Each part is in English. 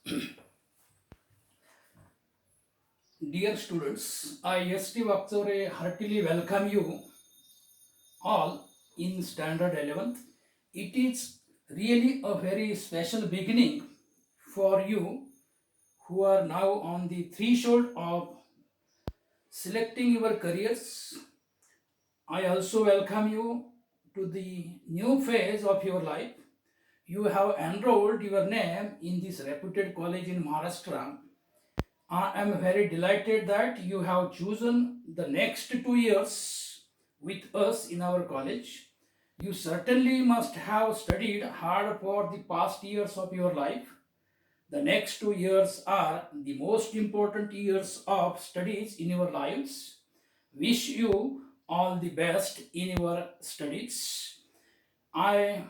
Dear students, I S.T. Vaksore heartily welcome you all in Standard 11th. It is really a very special beginning for you who are now on the threshold of selecting your careers. I also welcome you to the new phase of your life. You have enrolled your name in this reputed college in Maharashtra. I am very delighted that you have chosen the next 2 years with us in our college. You certainly must have studied hard for the past years of your life. The next 2 years are the most important years of studies in your lives. Wish you all the best in your studies. I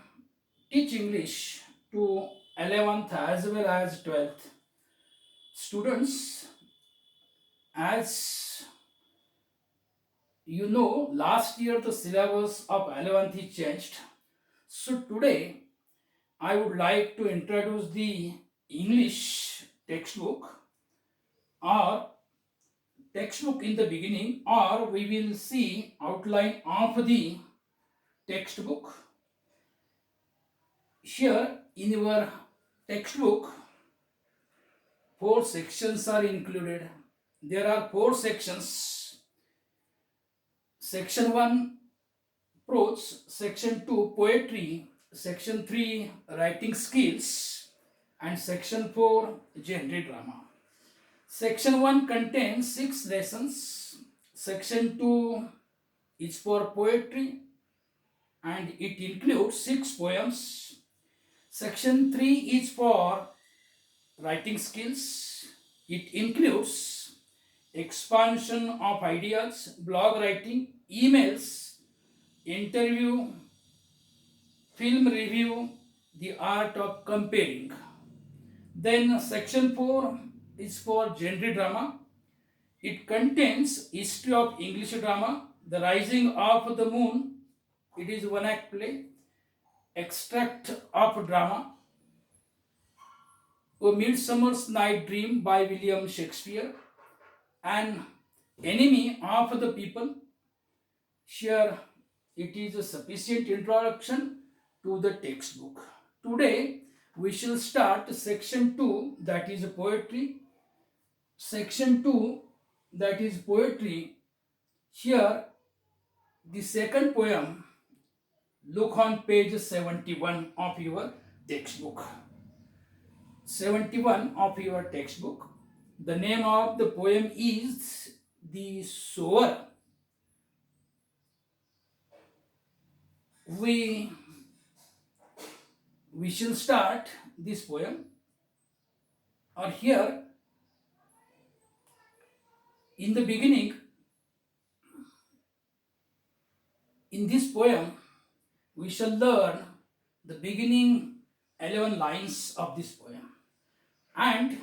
teach English to 11th as well as 12th students. As you know, last year the syllabus of 11th is changed. So today I would like to introduce the English or textbook in the beginning, or we will see outline of the textbook. Here in your textbook, four sections are included. There are four sections. Section 1, prose, section 2, poetry, section 3, writing skills, and section 4, genre drama. Section 1 contains 6 lessons. Section 2 is for poetry and it includes 6 poems. Section 3 is for writing skills. It includes expansion of ideas, blog writing, emails, interview, film review, the art of comparing. Then section 4 is for genre drama. It contains history of English drama, the rising of the moon, it is one act play, extract of drama, A Midsummer's Night Dream by William Shakespeare, An Enemy of the People. Here it is a sufficient introduction to the textbook. Today we shall start section 2, that is poetry. Section 2, that is poetry. Here the second poem, look on page 71 of your textbook. 71 of your textbook. The name of the poem is The Sower. We shall start this poem. Or here in the beginning, in this poem, we shall learn the beginning 11 lines of this poem. And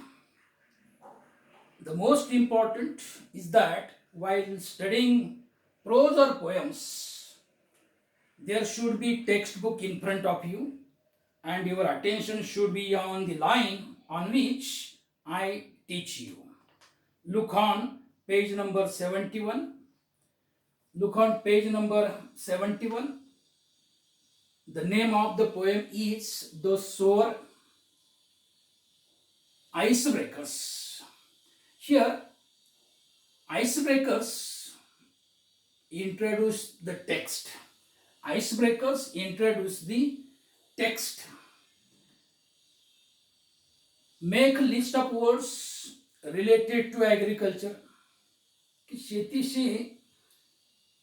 the most important is that while studying prose or poems, there should be textbook in front of you and your attention should be on the line on which I teach you. Look on page number 71. Look on page number 71. The name of the poem is The Sower. Icebreakers. Here, icebreakers introduce the text. Icebreakers introduce the text. Make a list of words related to agriculture. की शेतीशी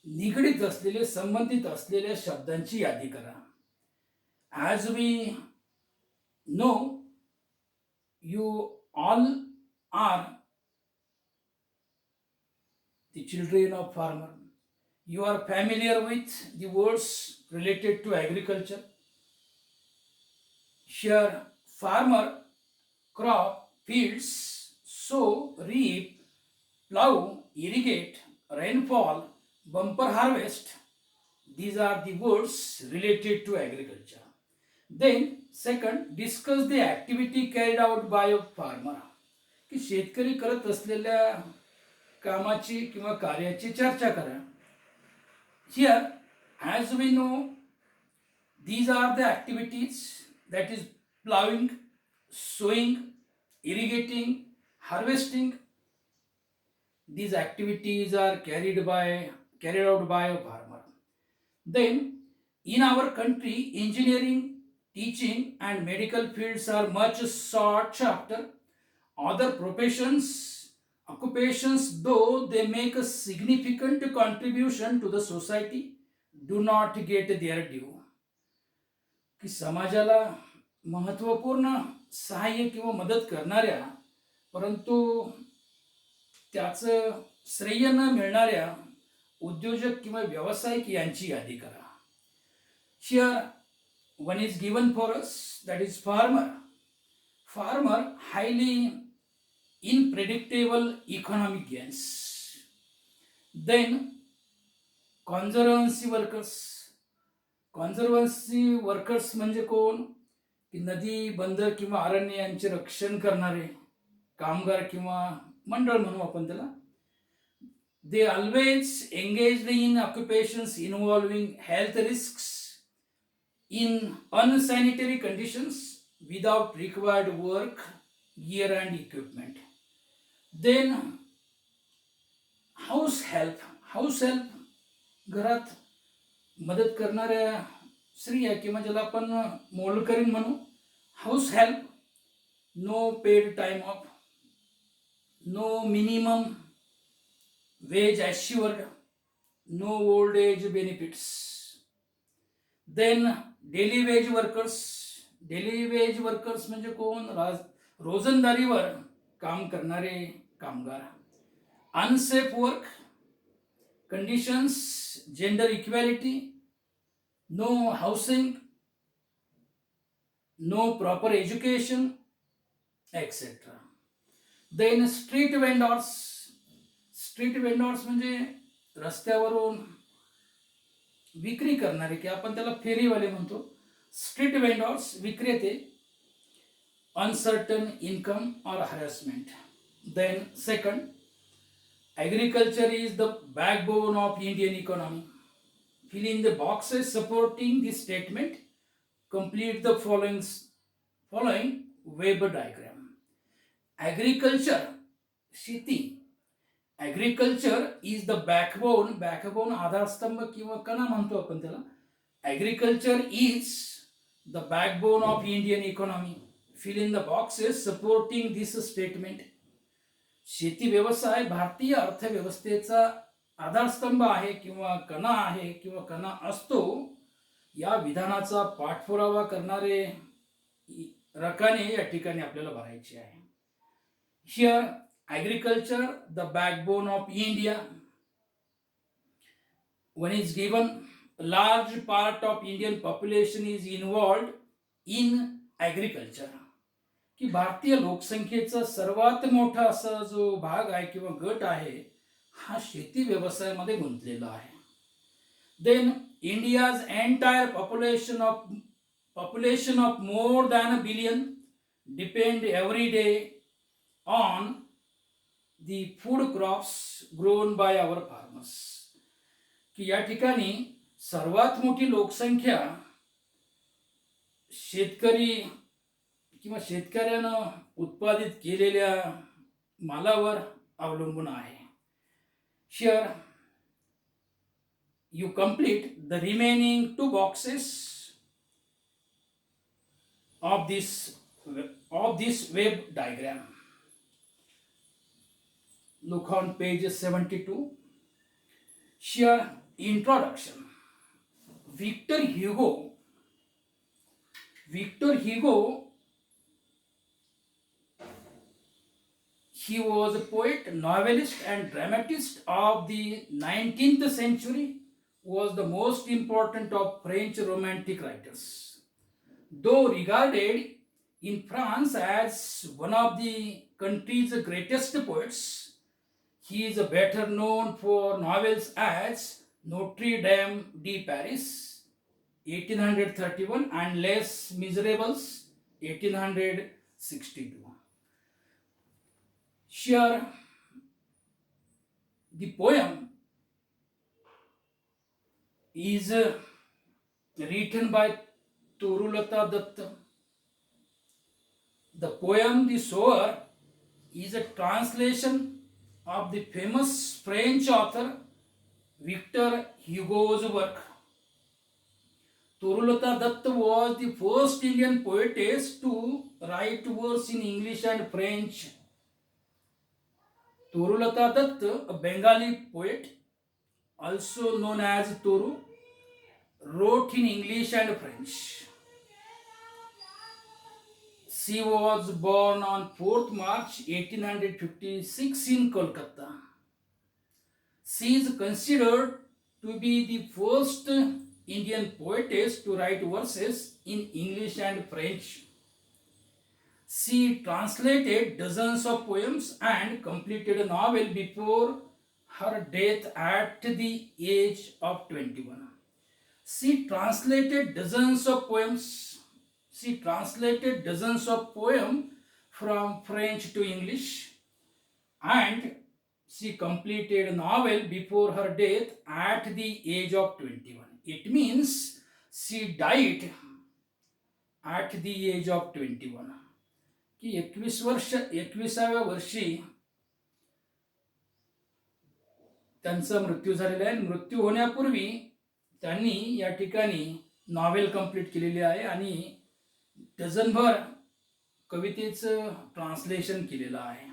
निगडित असलेले संबंधित असलेल्या शब्दांची यादी करा. As we know, you all are the children of farmer. You are familiar with the words related to agriculture. Here, farmer, crop, fields, sow, reap, plow, irrigate, rainfall, bumper harvest. These are the words related to agriculture. Then second, discuss the activity carried out by a farmer. की शेतकरी करत असलेल्या कामाची किंवा कार्याची चर्चा करा. Here, as we know, these are the activities, that is plowing, sowing, irrigating, harvesting. These activities are carried out by a farmer. Then, in our country, engineering, teaching, and medical fields are much sought after. Other professions, occupations, though they make a significant contribution to the society, do not get their due. की समाजाला महत्त्वपूर्ण सहाय्य किंवा मदत करणाऱ्या, परंतु त्याचं श्रेय न मिळणाऱ्या उद्योजक किंवा व्यावसायिक यांची यादी करा. Here one is given for us, that is farmer. Farmer, highly unpredictable economic gains. Then conservancy workers. Conservancy workers म्हणजे कोण? की नदी, बंदर किंवा अरण्य यांचे रक्षण करणारे कामगार किंवा मंडळ म्हणू आपण त्याला. They always engaged in occupations involving health risks in unsanitary conditions without required work gear and equipment. Then house help घरात मदत करणाऱ्या स्त्रिया किंवा ज्याला आपण मोलकरीण म्हणू. House help, no paid time off, no minimum wage assured, no old age benefits. Then daily wage workers म्हणजे कोण? रोजंदारीवर काम करणारे कामगार. Unsafe work conditions, gender equality, no housing, no proper education, etc. Then street vendors म्हणजे रस्त्यावरून विक्री करणारे, की आपण त्याला फेरीवाले म्हणतो. स्ट्रीट वेंडर्स, विक्रेते. अनसर्टन इन्कम और harassment. Then second, agriculture is the backbone of Indian economy. Fill in the boxes supporting this statement. Complete the following Weber diagram. Agriculture, शेती. Agriculture is the backbone आधारस्तंभ किंवा कणा म्हणतो आपण त्याला. Agriculture is the backbone of Indian economy. Fill in the boxes supporting this statement. शेती व्यवसाय भारतीय अर्थव्यवस्थेचा आधारस्तंभ आहे किंवा कणा आहे किंवा कणा असतो, या विधानाचा पाठपुरावा करणारे रकाने या ठिकाणी आपल्याला भरायचे आहे. Here agriculture, the backbone of India. One is given, large part of Indian population is involved in agriculture. की भारतीय लोकसंख्येचा सर्वात मोठा असा जो भाग आहे किंवा गट आहे, हा शेती व्यवसायामध्ये गुंतलेला आहे. Then India's entire population of more than a billion depend every day on the food crops grown by our farmers. की या ठिकाणी सर्वात मोठी लोकसंख्या शेतकरी किंवा शेतकऱ्यानं उत्पादित केलेल्या मालावर अवलंबून आहे. Here you complete the remaining 2 boxes of this web diagram. Look on page 72. Here introduction. Victor Hugo he was a poet, novelist and dramatist of the 19th century, was the most important of French romantic writers. Though regarded in France as one of the country's greatest poets, he is better known for novels as Notre Dame de Paris, 1831 and Les Miserables 1862. Here the poem is written by Torulata Datta. The poem The Sower is a translation of the famous French author Victor Hugo's work. Torulata Datta was the first Indian poetess to write verse in English and French. Torulata Datta, a Bengali poet, also known as Toru, wrote in English and French. She was born on 4th March 1856 in Kolkata. She is considered to be the first Indian poetess to write verses in English and French. She translated dozens of poems and completed a novel before her death at the age of 21. She translated dozens of poems. She translated dozens of poems from French to English, and she completed a novel before her death at the age of 21. It means she died at the age of 21. की 21व्या वर्षी त्यांचा मृत्यू झालेला आहे. मृत्यू होण्यापूर्वी त्यांनी या ठिकाणी नॉवेल कंप्लीट केलेली आहे आणि डझनभर कवितेचं ट्रान्सलेशन केलेलं आहे.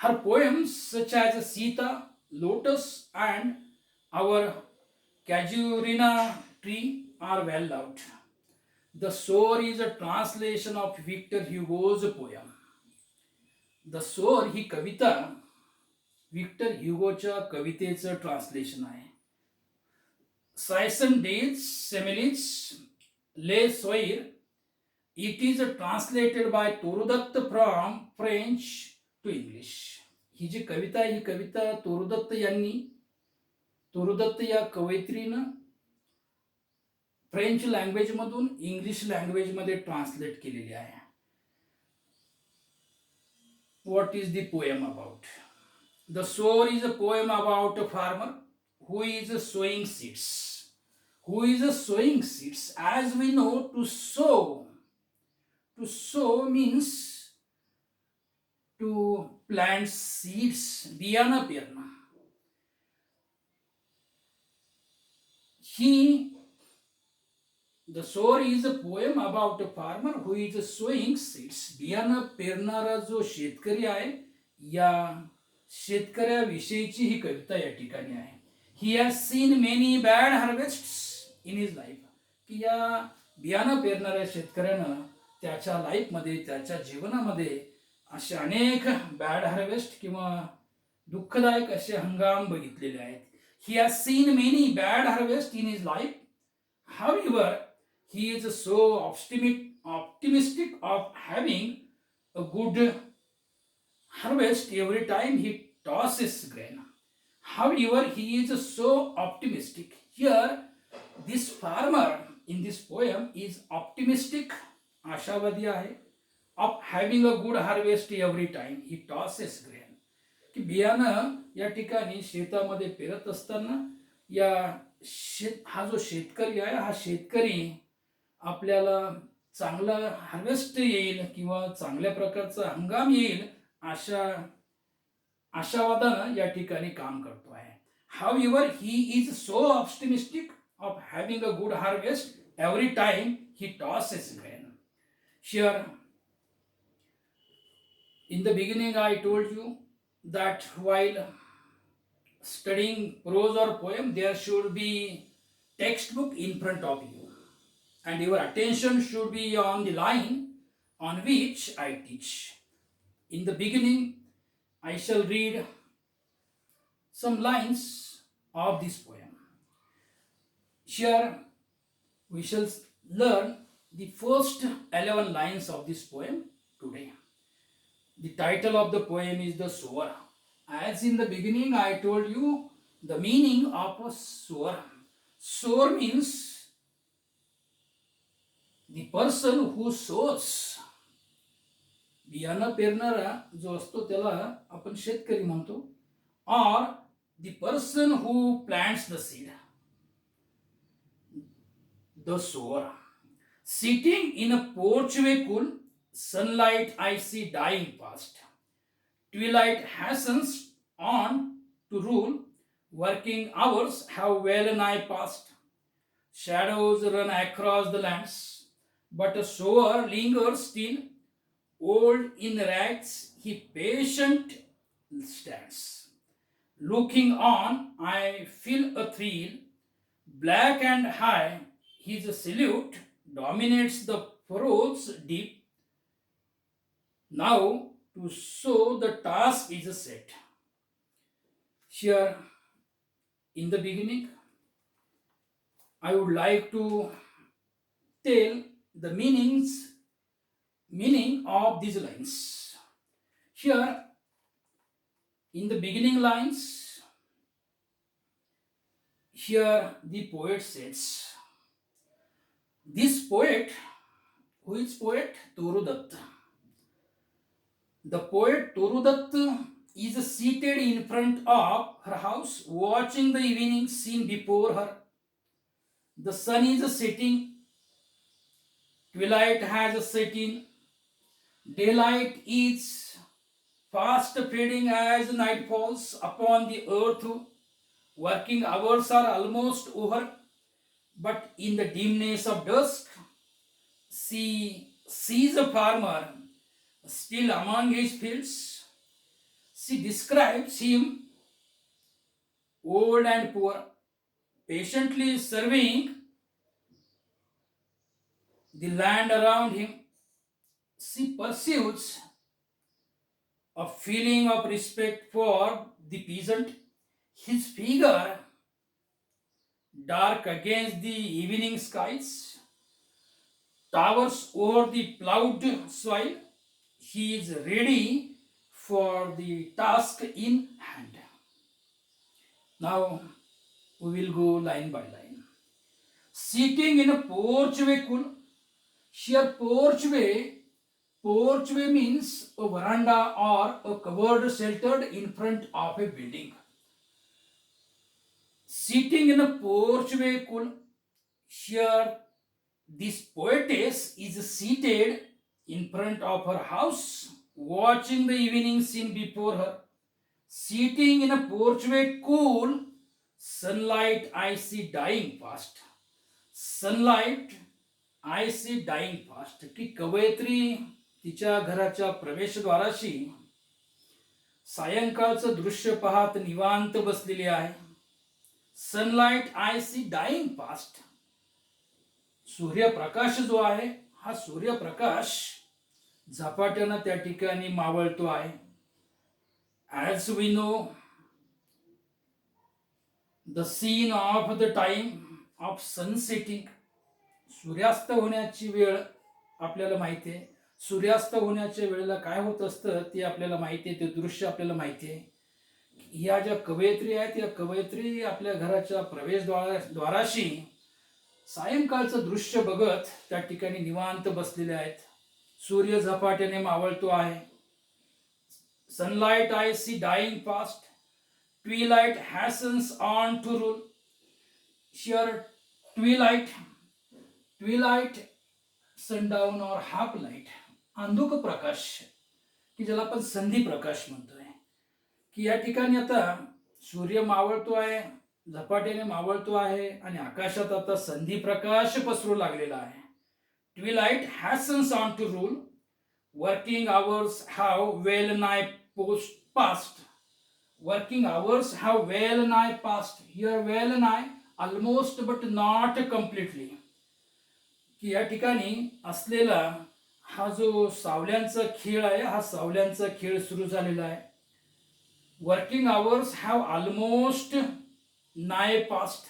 Her poems such as Sita, lotus and our casuarina tree are well loved. The Sower is a translation of Victor Hugo's poem. The Sower he Kavita Victor ह्युगोच्या कवितेचं translation आहे. सायसन डेज सेमिलिच ले सोयर. It is translated bye तोरुदत्त from French to English. ही जी कविता आहे, ही कविता तोरुदत्त या कवयित्रीनं French लँग्वेजमधून English लँग्वेजमध्ये translate केलेली आहे. What is the poem about? The Sower is a poem about a farmer who is sowing seeds. Who is sowing seeds? As we know, to sow means to plant seeds. बियाणं पेरणं. The Sower is a poem about a farmer who is sowing seeds. बियाणं पेरणारा जो शेतकरी आहे, या शेतकऱ्याविषयीची ही कविता या ठिकाणी आहे. He has seen many bad harvests in his life. की या बियाणं पेरणाऱ्या शेतकऱ्यानं त्याच्या लाईफमध्ये, त्याच्या जीवनामध्ये असे अनेक बॅड हार्वेस्ट किंवा दुःखदायक असे हंगाम बघितलेले आहेत. He has seen many bad harvests in his life. However, he is so optimistic of having a good harvest every time he tosses grain. However, he is so optimistic. Here, this farmer in this poem is optimistic, आशावादी आहे, of having a good harvest every time he tosses grain. की बियाणं या ठिकाणी शेतामध्ये पेरत असताना हा जो शेतकरी आहे, हा शेतकरी आपल्याला चांगला हार्वेस्ट येईल किंवा चांगल्या प्रकारचा हंगाम येईल अशा आशावादानं या ठिकाणी काम करतो आहे. However, he is so optimistic of having a good harvest every time he tosses grain. Here, in the beginning, I told you that while studying prose or poem, there should be textbook in front of you, and your attention should be on the line on which I teach. In the beginning, I shall read some lines of this poem. Here, we shall learn the first 11 lines of this poem today. The title of the poem is The Sower. As in the beginning, I told you the meaning of a sower. Sower means The person who sows, बियाणं पेरणारा जो असतो त्याला आपण शेतकरी म्हणतो, or the person who plants the seed, the sower. Sitting in a porchway cool, sunlight I see dying past. Twilight hastens on to rule, working hours have well nigh passed. Shadows run across the lands, but a sower lingers still. Old in rags, he patient stands. Looking on, I feel a thrill. Black and high, his salute dominates the furrows deep. Now, to sow the task is set. Here, in the beginning, I would like to tell the meaning of these lines. Here, in the beginning lines, here the poet says, this poet, who is poet? Torudatta. The poet Torudatta is seated in front of her house, watching the evening scene before her. The sun is setting, twilight has set in, daylight is fast fading as night falls upon the earth. Working hours are almost over, but in the dimness of dusk, she sees a farmer still among his fields. She describes him old and poor, patiently serving the land around him. She pursues a feeling of respect for the peasant. His figure, dark against the evening skies, towers over the plowed soil. He is ready for the task in hand. Now we will go line by line. Sitting in a porchway cool. Here porchway means a veranda or a covered sheltered in front of a building. Sitting in a porchway cool. Here this poetess is seated in front of her house, watching the evening scene before her. Sitting in a porchway cool, sunlight I see dying fast. Sunlight I see dying fast. की कवयित्री तिच्या घराच्या प्रवेशद्वाराशी सायंकाळचं दृश्य पाहत निवांत बसलेली आहे. Sunlight I see dying fast. सूर्यप्रकाश जो आहे हा सूर्यप्रकाश झपाट्यानं त्या ठिकाणी मावळतो आहे. As we know the scene of the time of sunsetting, सूर्यास्त होण्याची वेळ आपल्याला माहिती आहे. सूर्यास्त होण्याच्या वेळेला काय होत असतं ते आपल्याला माहिती आहे, ते दृश्य आपल्याला माहिती आहे. ह्या ज्या कवयित्री आहेत या कवयित्री आपल्या घराच्या प्रवेशद्वाराशी सायंकाळचं दृश्य बघत त्या ठिकाणी निवांत बसलेले आहेत. सूर्य झपाट्याने मावळतो आहे. Sunlight I see dying fast. Twilight hastens on to rule. Here twilight sundown or half light, अंधुक प्रकाश की ज्याला आपण संधी प्रकाश म्हणतोय, की या ठिकाणी आता सूर्य मावळतो आहे, झपाट्याने मावळतो आहे आणि आकाशात आता संधी प्रकाश पसरू लागलेला आहे. Twilight hastens on to rule. Working hours have well nigh past. Working hours have well nigh past. Here well nigh almost but not completely, की या ठिकाणी असलेला हा जो सावल्यांचा खेळ आहे हा सावल्यांचा खेळ सुरू झालेला आहे. वर्किंग आवर्स हॅव ऑलमोस्ट नाय पास्ट.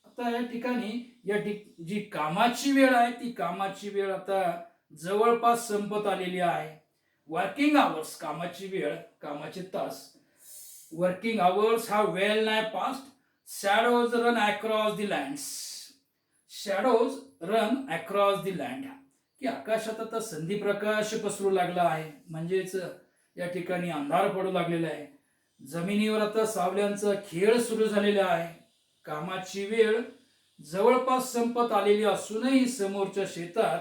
आता या ठिकाणी जी कामाची वेळ आहे ती कामाची वेळ आता जवळपास संपत आलेली आहे. वर्किंग आवर्स कामाची वेळ, कामाचे तास. Working hours have well nigh past. Shadows run across the lands. Shadows run across the land, की आकाशात आता संधी प्रकाश पसरू लागला आहे, म्हणजेच या ठिकाणी अंधार पडू लागलेला आहे. जमिनीवर आता सावल्यांचा खेळ सुरू झालेला आहे. कामाची वेळ जवळपास संपत आलेली असूनही समोरच्या शेतात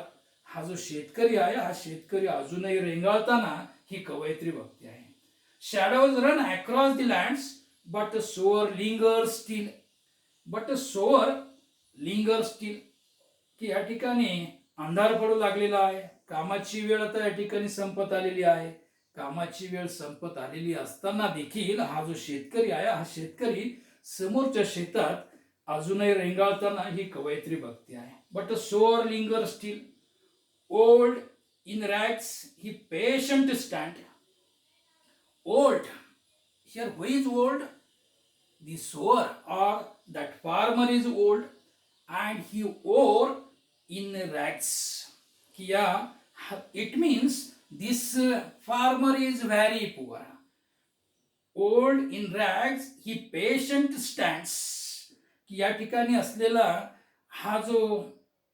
हा जो शेतकरी आहे, हा शेतकरी अजूनही रेंगाळताना ही कवयित्री बघते आहे. Shadows run across the lands but Zoar linger still, but Zoar linger still, की या ठिकाणी अंधार पडू लागलेला आहे. कामाची वेळ आता या ठिकाणी संपत आलेली आहे. कामाची वेळ संपत आलेली असताना देखील हा जो शेतकरी आहे, हा शेतकरी समोरच्या शेतात अजूनही रेंगाळताना ही कवयित्री बघते आहे. But Zoar linger still, old in rags he patient stand. Old here, who is old? The sower or that farmer is old and he wore in rags. Yeah, it means this farmer is very poor. Old in rags, he patient stands. की या ठिकाणी असलेला हा जो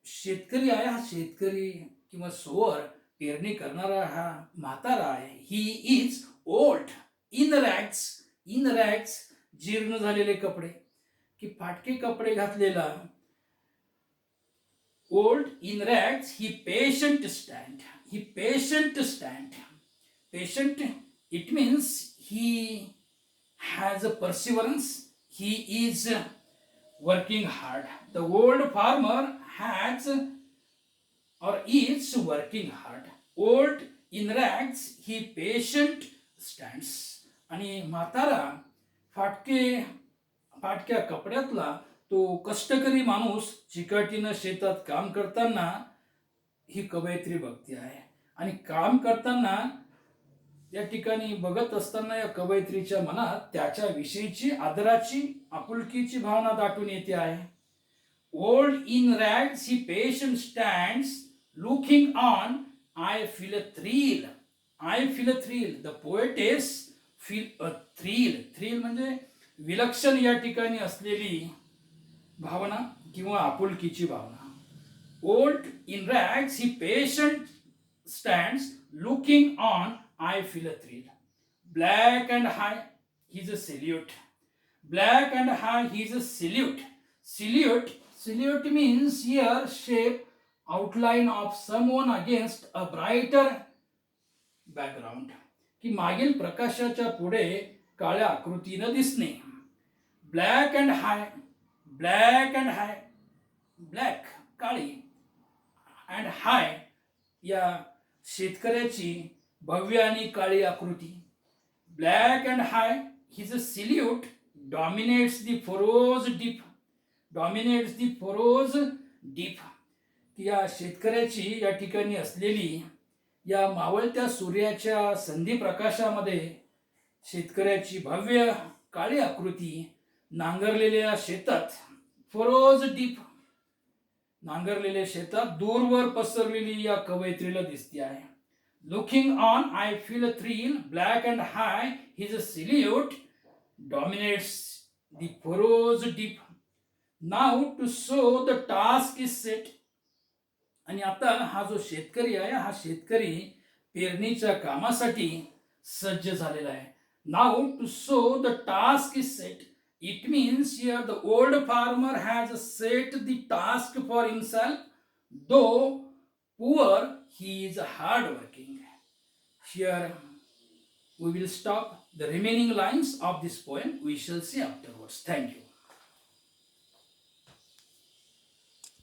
शेतकरी आहे, हा शेतकरी किंवा सोअर, पेरणी करणारा हा म्हातारा आहे. He is old in रॅग्स. इन रॅग्स, जीर्ण झालेले कपडे, की फाटके कपडे घातलेला. Old in rags he patient stand. He patient stand. Patient, it means he has a perseverance. He is working hard. The old farmer has or is working hard. Old in rags, he patient stands. आणि म्हातारा फाटक्या कपड्यातला तो कष्टकरी माणूस चिकाटीनं शेतात काम करताना ही कवयित्री बघते आहे. आणि काम करताना या ठिकाणी बघत असताना या कवयित्रीच्या मनात त्याच्या विषयीची आदराची, आपुलकीची भावना दाटून येते आहे. Old in rags he patient stands looking on. I feel a thrill. I feel a thrill. The poetess feel a thrill. Thrill म्हणजे विलक्षण या ठिकाणी असलेली भावना किंवा आपुलकीची भावना. Old in rags he patient stands looking on. I feel a thrill. Black and high, he's a salute. Black and high, he's a salute. Salute, salute means here shape, outline of someone against a brighter background. की मागील प्रकाशाच्या पुढे काळ्या आकृतीनं दिसणे. Black and high. Black and high. Black, काळी, and high, या शेतकऱ्याची भव्य आणि काळी आकृती. Black and high, his silhouette dominates the furrows deep. Dominates the furrows deep, या शेतकऱ्याची या ठिकाणी असलेली या मावळत्या सूर्याच्या संधी प्रकाशामध्ये शेतकऱ्याची भव्य काळी आकृती नांगरलेल्या शेतात, फरोज डीप, नांगरलेल्या शेतात दूरवर पसरलेली या कवयित्रीला दिसते आहे. Looking on, I feel a thrill. Black and high, his silhouette dominates the furrows deep. Now to sow the task is set. आणि आता हा जो शेतकरी आहे, हा शेतकरी पेरणीच्या कामासाठी सज्ज झालेला आहे. Now to sow the task is set. It means here the old farmer has set the task for himself. Though poor, he is hard working. Here we will stop. The remaining lines of this poem we shall see afterwards. Thank you.